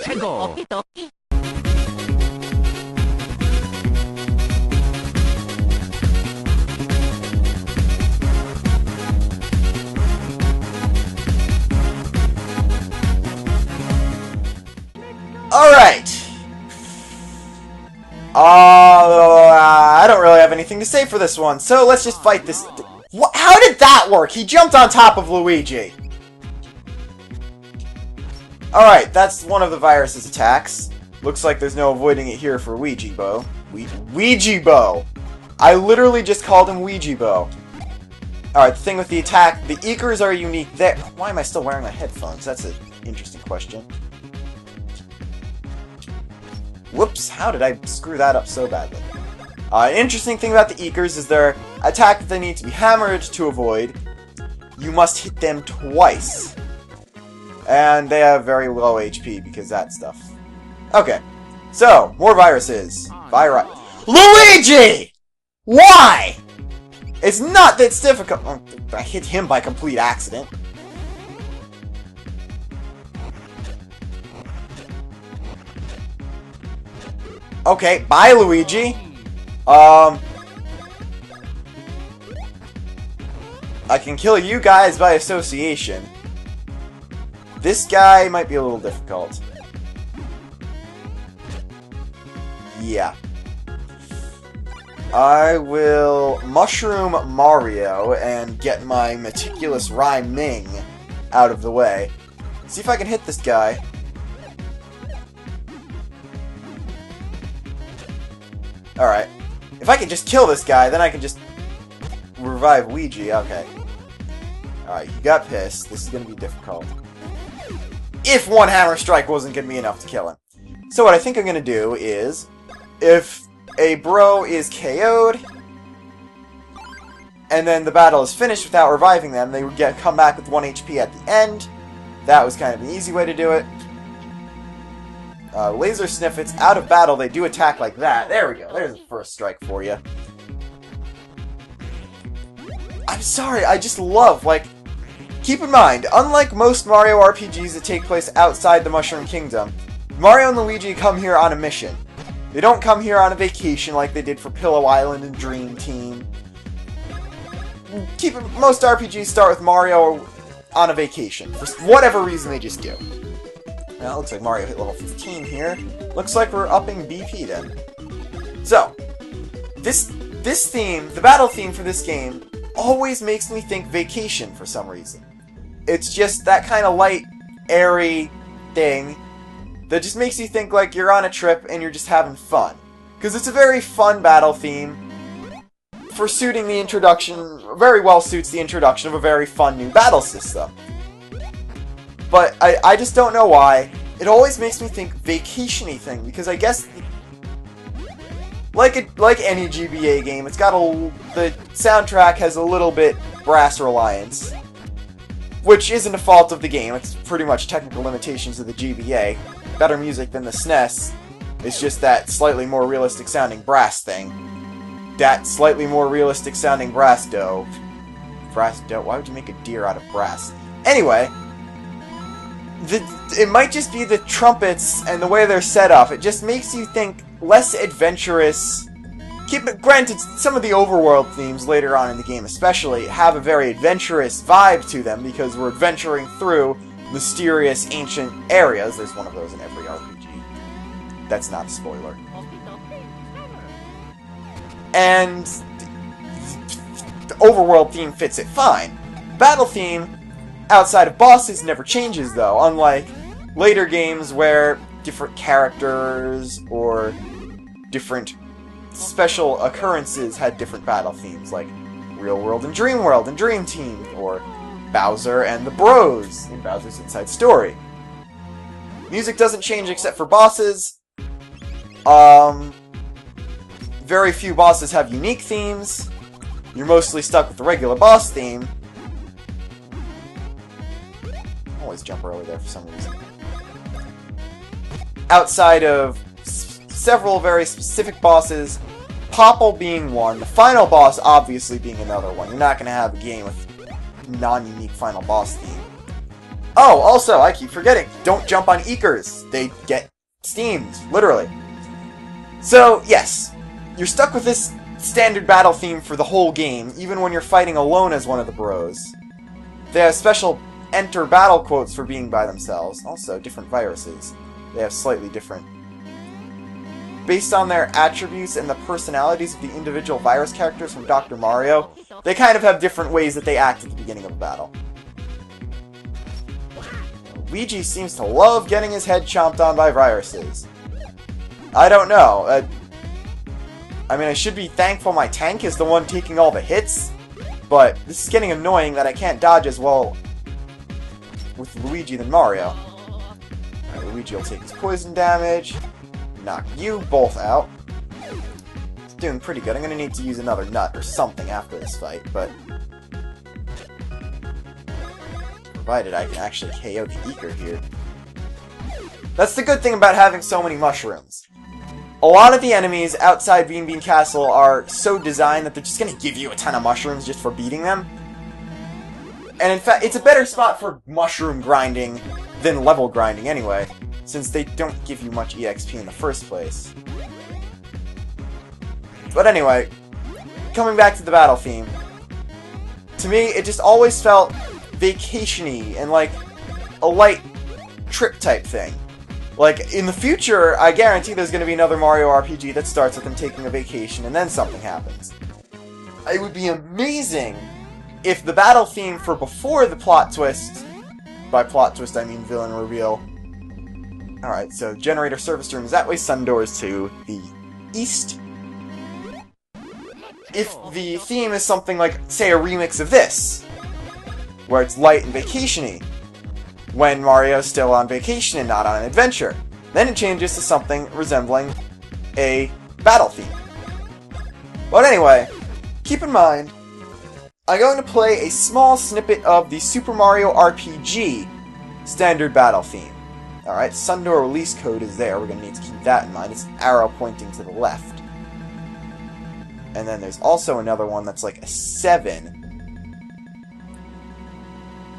최고. Alright! I don't really have anything to say for this one, so let's just fight this. How did that work? He jumped on top of Luigi. Alright, that's one of the virus's attacks. Looks like there's no avoiding it here for Ouija Bow. Ouija Bow! I literally just called him Ouija Bow. Alright, the thing with the attack, the Eekers are unique there. Why am I still wearing my headphones? That's an interesting question. Whoops, how did I screw that up so badly? An interesting thing about the Eekers is their attack that they need to be hammered to avoid. You must hit them twice. And they have very low HP because of that stuff. Okay, so, more viruses. Luigi! Why? It's not that it's difficult. I hit him by complete accident. Okay, bye, Luigi. I can kill you guys by association. This guy might be a little difficult. Yeah. I will Mushroom Mario and get my meticulous rhyming out of the way. See if I can hit this guy. Alright. If I can just kill this guy, then I can just revive Ouija. Okay. Alright, you got pissed. This is going to be difficult. If one hammer strike wasn't going to be enough to kill him. So what I think I'm going to do is, if a bro is KO'd, and then the battle is finished without reviving them, they would come back with 1 HP at the end. That was kind of an easy way to do it. Laser Sniffets, out of battle, they do attack like that. There we go. There's the first strike for you. I'm sorry, I just love, like... Keep in mind, unlike most Mario RPGs that take place outside the Mushroom Kingdom, Mario and Luigi come here on a mission. They don't come here on a vacation like they did for Pillow Island and Dream Team. Most RPGs start with Mario on a vacation. For whatever reason, they just do. Now, it looks like Mario hit level 15 here. Looks like we're upping BP then. So, this theme, the battle theme for this game, always makes me think vacation for some reason. It's just that kind of light, airy thing that just makes you think like you're on a trip and you're just having fun. Because it's a very fun battle theme for suiting the introduction, very well suits the introduction of a very fun new battle system. But I just don't know why. It always makes me think vacation-y thing, because I guess, like any GBA game, it's got the soundtrack has a little bit brass reliance, which isn't a fault of the game. It's pretty much technical limitations of the GBA. Better music than the SNES. It's just that slightly more realistic sounding brass thing. That slightly more realistic sounding brass dough. Brass dough? Why would you make a deer out of brass? Anyway. It might just be the trumpets and the way they're set up. It just makes you think less adventurous. Granted, some of the overworld themes later on in the game especially have a very adventurous vibe to them because we're adventuring through mysterious ancient areas. There's one of those in every RPG. That's not a spoiler. And the overworld theme fits it fine. Battle theme outside of bosses never changes, though, unlike later games where different characters or different special occurrences had different battle themes, like Real World and Dream World and Dream Team, or Bowser and the Bros in Bowser's Inside Story. Music doesn't change except for bosses. Very few bosses have unique themes. You're mostly stuck with the regular boss theme. Always jump early there for some reason. Outside of several very specific bosses, Popple being one, the final boss obviously being another one. You're not going to have a game with non-unique final boss theme. Oh, also, I keep forgetting, don't jump on Eekers. They get steamed, literally. So, yes, you're stuck with this standard battle theme for the whole game, even when you're fighting alone as one of the bros. They have special enter battle quotes for being by themselves. Also, different viruses. They have slightly different. Based on their attributes and the personalities of the individual virus characters from Dr. Mario, they kind of have different ways that they act at the beginning of a battle. Luigi seems to love getting his head chomped on by viruses. I don't know. I mean, I should be thankful my tank is the one taking all the hits, but this is getting annoying that I can't dodge as well with Luigi than Mario. Alright, Luigi will take his poison damage, knock you both out. It's doing pretty good. I'm going to need to use another nut or something after this fight, but provided I can actually KO the Eeker here. That's the good thing about having so many mushrooms. A lot of the enemies outside Bean Bean Castle are so designed that they're just going to give you a ton of mushrooms just for beating them. And in fact, it's a better spot for mushroom grinding than level grinding anyway, since they don't give you much EXP in the first place. But anyway, coming back to the battle theme, to me, it just always felt vacation-y and like a light trip type thing. Like, in the future, I guarantee there's going to be another Mario RPG that starts with them taking a vacation and then something happens. It would be amazing if the battle theme for before the plot twist, by plot twist I mean villain reveal. Alright, so generator service room is that way, sun doors to the east. If the theme is something like, say, a remix of this, where it's light and vacation-y, when Mario's still on vacation and not on an adventure, then it changes to something resembling a battle theme. But anyway, keep in mind, I'm going to play a small snippet of the Super Mario RPG standard battle theme. Alright, Sundoor release code is there. We're going to need to keep that in mind. It's an arrow pointing to the left. And then there's also another one that's like a 7.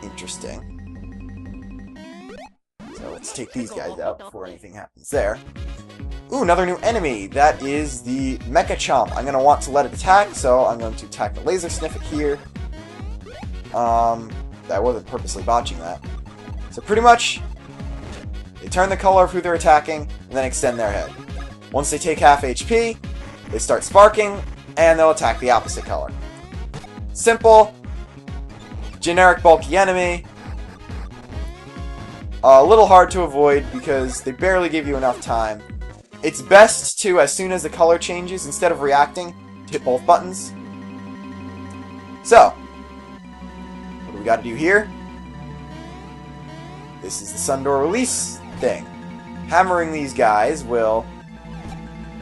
Interesting. So let's take these guys out before anything happens there. Ooh, another new enemy! That is the Mecha Chomp. I'm going to want to let it attack, so I'm going to attack the Laser Sniff it here. I wasn't purposely botching that. So pretty much, they turn the color of who they're attacking, and then extend their head. Once they take half HP, they start sparking, and they'll attack the opposite color. Simple, generic bulky enemy. A little hard to avoid because they barely give you enough time. It's best to, as soon as the color changes, instead of reacting, hit both buttons. So, what do we gotta do here? This is the Sundoor release thing. Hammering these guys will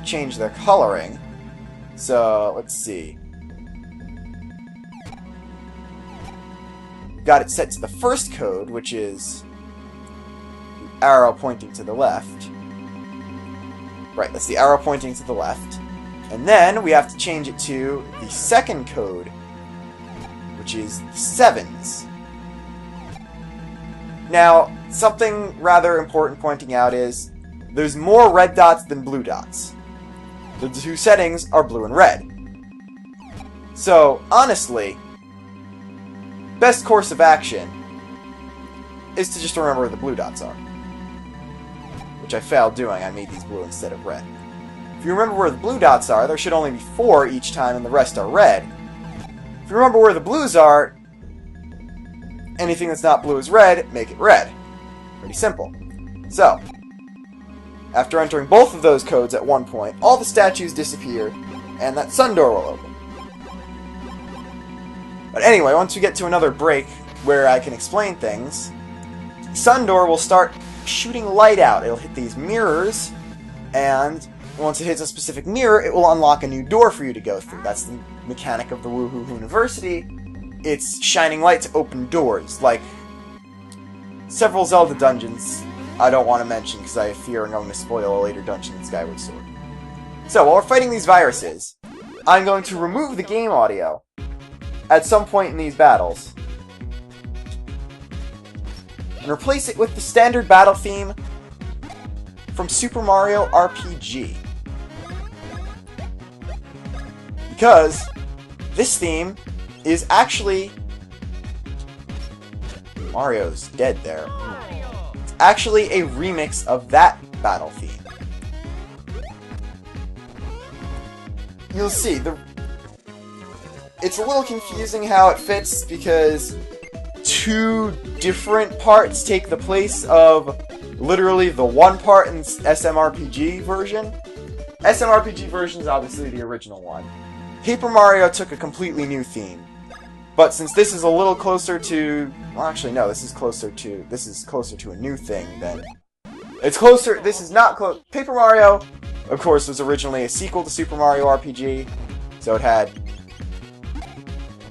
change their coloring. So, let's see. Got it set to the first code, which is the arrow pointing to the left. Right, that's the arrow pointing to the left. And then we have to change it to the second code, which is 7s. Now, something rather important pointing out is there's more red dots than blue dots. The two settings are blue and red. So, honestly, best course of action is to just remember where the blue dots are. Which I failed doing. I made these blue instead of red. If you remember where the blue dots are, there should only be 4 each time and the rest are red. If you remember where the blues are, anything that's not blue is red, make it red. Pretty simple. So, after entering both of those codes at one point, all the statues disappear, and that sun door will open. But anyway, once we get to another break where I can explain things, sun door will start shooting light out. It'll hit these mirrors, and once it hits a specific mirror, it will unlock a new door for you to go through. That's the mechanic of the Woohoo University. It's shining light to open doors, like several Zelda dungeons I don't want to mention because I fear I'm going to spoil a later dungeon in Skyward Sword. So, while we're fighting these viruses, I'm going to remove the game audio at some point in these battles. and replace it with the standard battle theme from Super Mario RPG. Because this theme is actually... Mario's dead there. It's actually a remix of that battle theme. You'll see, it's a little confusing how it fits because two different parts take the place of literally the one part in SMRPG version. SMRPG version is obviously the original one. Paper Mario took a completely new theme. But since this is a little closer to... Well, actually, no, this is closer to a new thing than... It's closer... This is not close... Paper Mario, of course, was originally a sequel to Super Mario RPG. So it had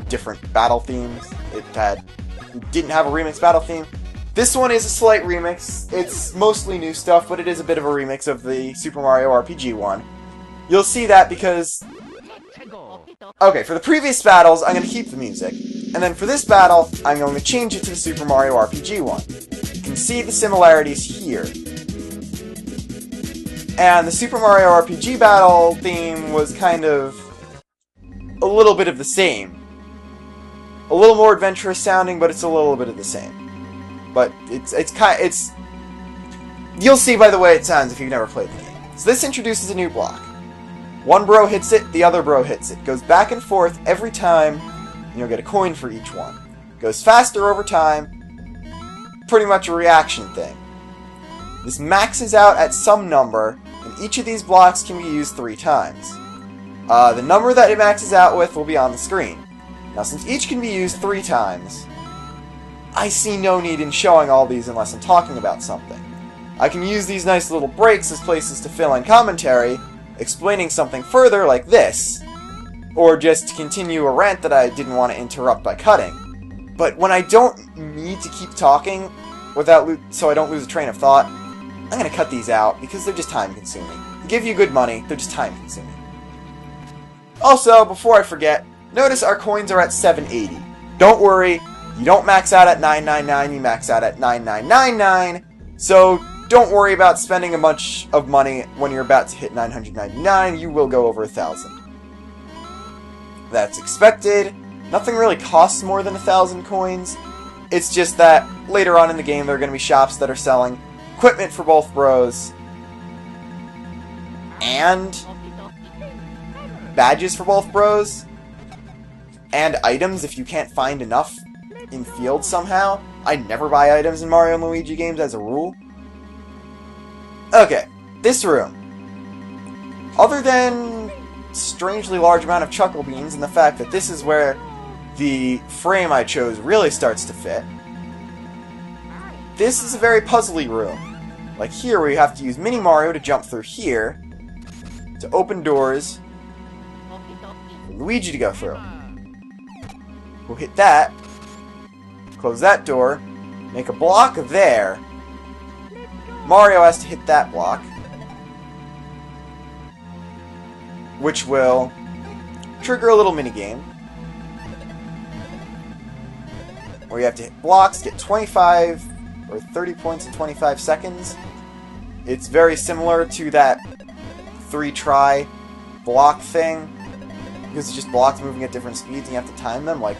different battle themes. It didn't have a remix battle theme. This one is a slight remix. It's mostly new stuff, but it is a bit of a remix of the Super Mario RPG one. You'll see that because... Okay, for the previous battles, I'm going to keep the music. And then for this battle, I'm going to change it to the Super Mario RPG one. You can see the similarities here. And the Super Mario RPG battle theme was kind of a little bit of the same. A little more adventurous sounding, but it's a little bit of the same. But it's you'll see by the way it sounds if you've never played the game. So this introduces a new block. One bro hits it, the other bro hits it. Goes back and forth every time, and you'll get a coin for each one. Goes faster over time. Pretty much a reaction thing. This maxes out at some number, and each of these blocks can be used 3 times. The number that it maxes out with will be on the screen. Now, since each can be used 3 times, I see no need in showing all these unless I'm talking about something. I can use these nice little breaks as places to fill in commentary, explaining something further like this, or just to continue a rant that I didn't want to interrupt by cutting. But when I don't need to keep talking so I don't lose a train of thought, I'm going to cut these out because they're just time-consuming. They give you good money, they're just time-consuming. Also, before I forget, notice our coins are at 780. Don't worry, you don't max out at 999, you max out at 9999, so don't worry about spending a bunch of money when you're about to hit 999, you will go over 1,000. That's expected. Nothing really costs more than 1,000 coins. It's just that later on in the game there are going to be shops that are selling equipment for both bros and badges for both bros and items if you can't find enough in fields somehow. I never buy items in Mario and Luigi games as a rule. Okay, this room. Other than strangely large amount of chuckle beans and the fact that this is where the frame I chose really starts to fit, this is a very puzzly room. Like here where you have to use Mini Mario to jump through here to open doors for Luigi to go through. We'll hit that, close that door, make a block there. Mario has to hit that block, which will trigger a little minigame where you have to hit blocks, get 25 or 30 points in 25 seconds. It's very similar to that 3-try block thing, because it's just blocks moving at different speeds and you have to time them. Like,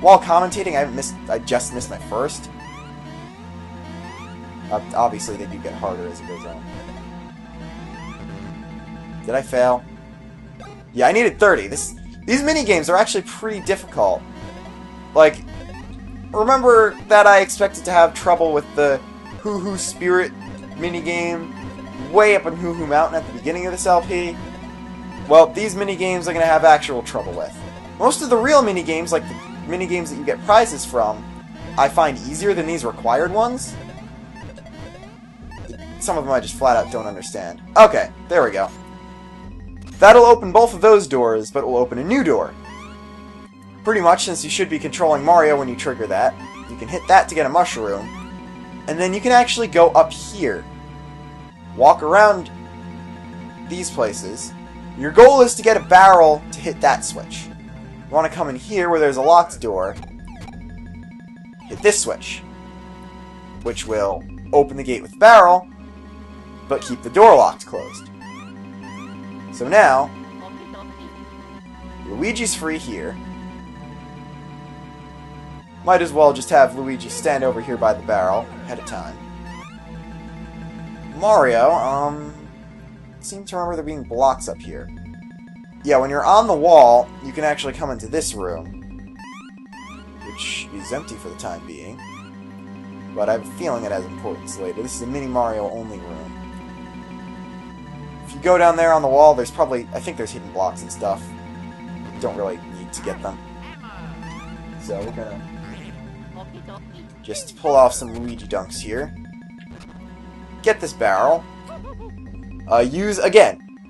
while commentating, I just missed my first. Obviously, they do get harder as it goes on. Did I fail? Yeah, I needed 30. These minigames are actually pretty difficult. Like, remember that I expected to have trouble with the Hoo Hoo Spirit minigame way up in Hoo Hoo Mountain at the beginning of this LP? Well, these minigames I'm going to have actual trouble with. Most of the real minigames, like the minigames that you get prizes from, I find easier than these required ones. Some of them I just flat out don't understand. Okay, there we go. That'll open both of those doors, but it will open a new door. Pretty much, since you should be controlling Mario when you trigger that. You can hit that to get a mushroom. And then you can actually go up here. Walk around these places. Your goal is to get a barrel to hit that switch. You want to come in here where there's a locked door. Hit this switch. which will open the gate with the barrel, but keep the door locked closed. So now, Luigi's free here. Might as well just have Luigi stand over here by the barrel ahead of time. Mario, seem to remember there being blocks up here. Yeah, when you're on the wall, you can actually come into this room, which is empty for the time being. But I have a feeling it has importance later. This is a Mini Mario only room. If you go down there on the wall, there's probably, I think there's hidden blocks and stuff. You don't really need to get them. So we're gonna just pull off some Luigi dunks here. Get this barrel.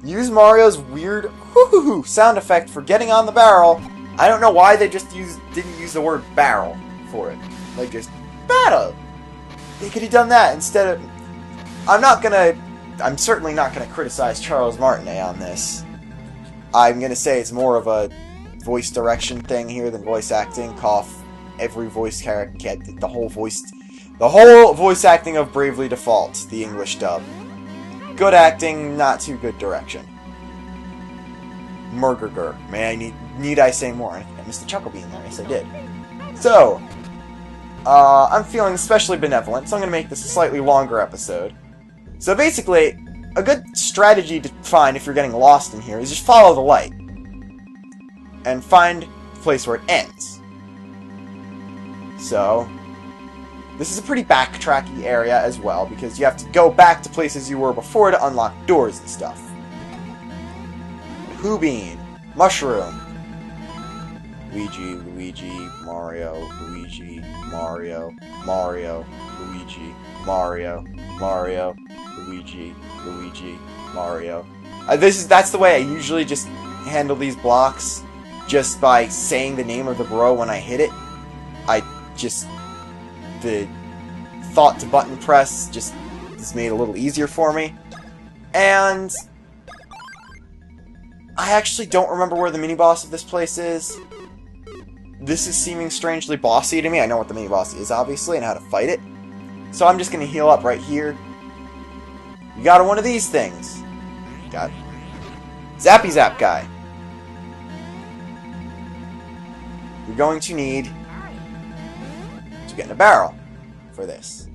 Use Mario's weird hoo-hoo-hoo sound effect for getting on the barrel. I don't know why they just didn't use the word barrel for it. Like, just battle. They could have done that instead of... I'm certainly not gonna criticize Charles Martinet on this. I'm gonna say it's more of a voice direction thing here than voice acting. Cough. Every voice character, the whole voice acting of Bravely Default, the English dub. Good acting, not too good direction. Murgurger. Need I say more? I missed the Chuckle Bean there. Yes, I did. So, I'm feeling especially benevolent, so I'm going to make this a slightly longer episode. So basically, a good strategy to find if you're getting lost in here is just follow the light. And find the place where it ends. So, this is a pretty backtracky area as well, because you have to go back to places you were before to unlock doors and stuff. Who Bean, Mushroom, Luigi, Mario, Luigi, Mario, Luigi, Mario, Luigi, Mario. That's the way I usually just handle these blocks, just by saying the name of the bro when I hit it. The thought to button press just made it a little easier for me. And I actually don't remember where the mini-boss of this place is. This is seeming strangely bossy to me. I know what the mini-boss is, obviously, and how to fight it. So I'm just going to heal up right here. You got one of these things. Got Zappy Zap guy. You're going to need to get in a barrel for this.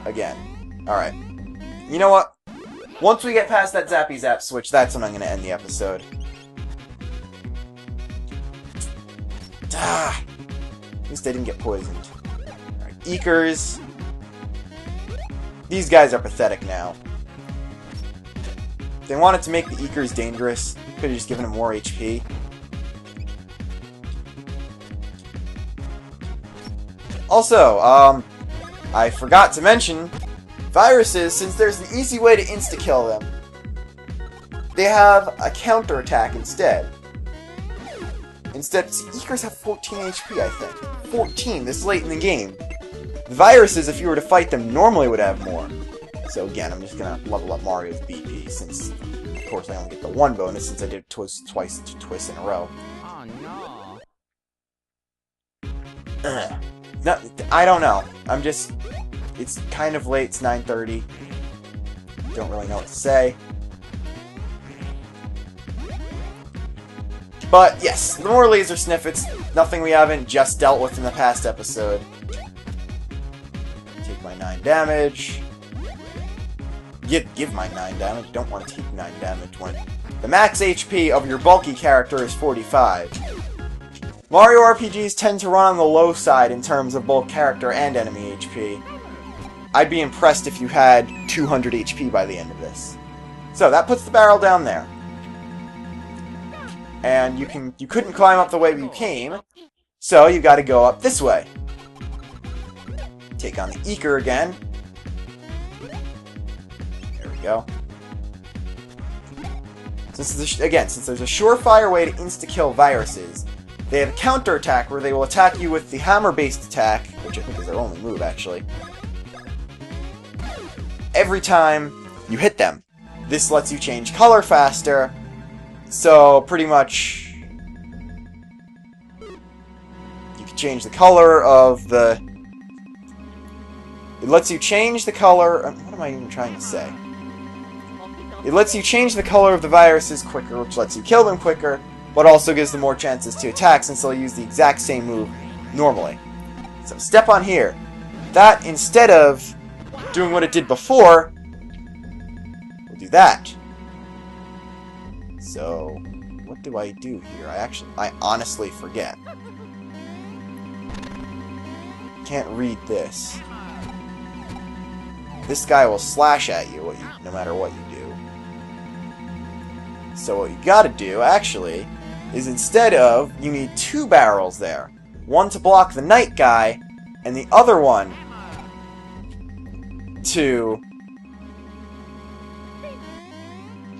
Again. Alright. You know what? Once we get past that Zappy Zap switch, that's when I'm going to end the episode. At least I didn't get poisoned. Alright, Eekers. These guys are pathetic now. If they wanted to make the Eekers dangerous, could have just given them more HP. Also, I forgot to mention, viruses, since there's an easy way to insta-kill them, they have a counterattack instead. See, Eekers have 14 HP, I think. 14, this late in the game. The viruses, if you were to fight them, normally would have more. So again, I'm just gonna level up Mario's BP, since, of course, I only get the one bonus, since I did it twice in a row. Oh, no. No, I don't know. It's kind of late, it's 9:30. Don't really know what to say. But, yes, the more laser sniffets, nothing we haven't just dealt with in the past episode. Take my 9 damage. Give my 9 damage. Don't want to take 9 damage when the max HP of your bulky character is 45. Mario RPGs tend to run on the low side in terms of both character and enemy HP. I'd be impressed if you had 200 HP by the end of this. So, that puts the barrel down there. And you couldn't climb up the way you came, so you gotta go up this way. Take on the Eeker again. There we go. Since there's a surefire way to insta-kill viruses, they have a counterattack where they will attack you with the hammer-based attack, which I think is their only move, actually, every time you hit them. This lets you change color faster, so pretty much you can change the color of the... It lets you change the color... What am I even trying to say? It lets you change the color of the viruses quicker, which lets you kill them quicker, but also gives them more chances to attack since they'll use the exact same move normally. So step on here. That, instead of doing what it did before, will do that. So, what do I do here? I honestly forget. Can't read this. This guy will slash at you no matter what you do. So what you gotta do, actually, is instead of, you need 2 barrels there. One to block the knight guy, and the other one to...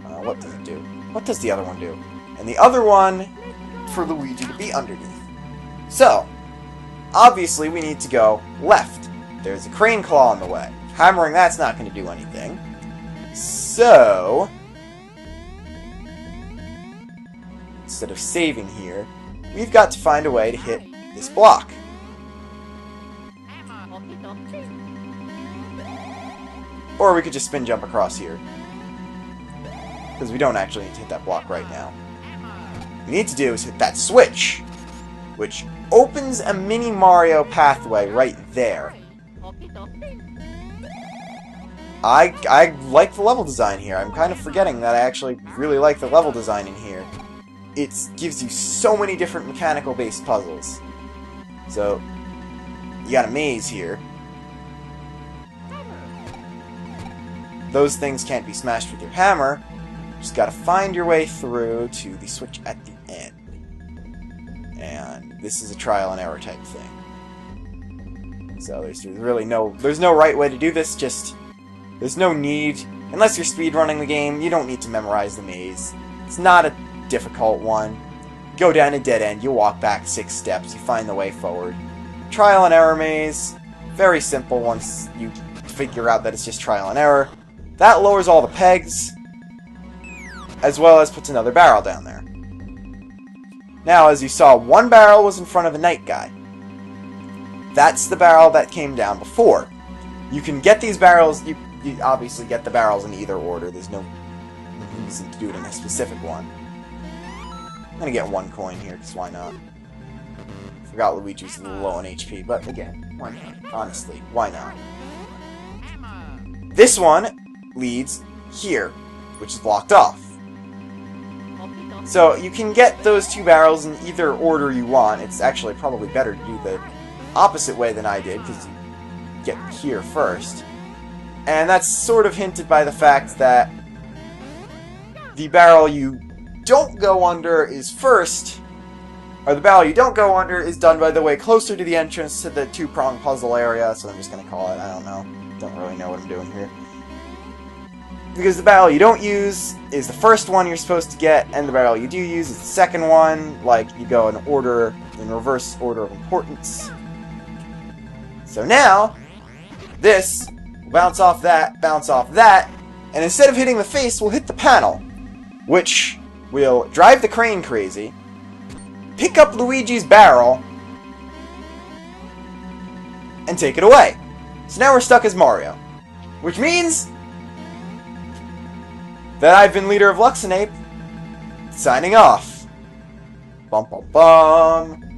what does it do? What does the other one do? And the other one for Luigi to be underneath. So, obviously we need to go left. There's a crane claw in the way. Hammering that's not going to do anything. So, instead of saving here, we've got to find a way to hit this block. Or we could just spin jump across here. Because we don't actually need to hit that block right now. What we need to do is hit that switch, which opens a mini Mario pathway right there. I like the level design here. I'm kind of forgetting that I actually really like the level design in here. It gives you so many different mechanical-based puzzles. So, you got a maze here. Those things can't be smashed with your hammer. You just gotta find your way through to the switch at the end. And this is a trial and error type thing. So there's really no right way to do this, just... There's no need, unless you're speedrunning the game, you don't need to memorize the maze. It's not a difficult one. You go down a dead end, you walk back 6 steps, you find the way forward. Trial and error maze, very simple once you figure out that it's just trial and error. That lowers all the pegs, as well as puts another barrel down there. Now, as you saw, 1 barrel was in front of the knight guy. That's the barrel that came down before. You can get these barrels, you obviously get the barrels in either order. There's no reason to do it in a specific one. I'm gonna get 1 coin here, because why not? Forgot Luigi's a little low on HP, but again, why not? Honestly, why not? This one leads here, which is blocked off. So you can get those 2 barrels in either order you want. It's actually probably better to do the opposite way than I did, because you get here first. And that's sort of hinted by the fact that the barrel you don't go under is first, or the barrel you don't go under is done by the way closer to the entrance to the 2-prong puzzle area, so I'm just going to call it, I don't know. Don't really know what I'm doing here. Because the barrel you don't use is the first one you're supposed to get, and the barrel you do use is the second one, like you go in order, in reverse order of importance. So now, this will bounce off that, and instead of hitting the face, we'll hit the panel, which will drive the crane crazy, pick up Luigi's barrel, and take it away. So now we're stuck as Mario, which means that I've been Leader of Luxinape, signing off. Bum bum bum.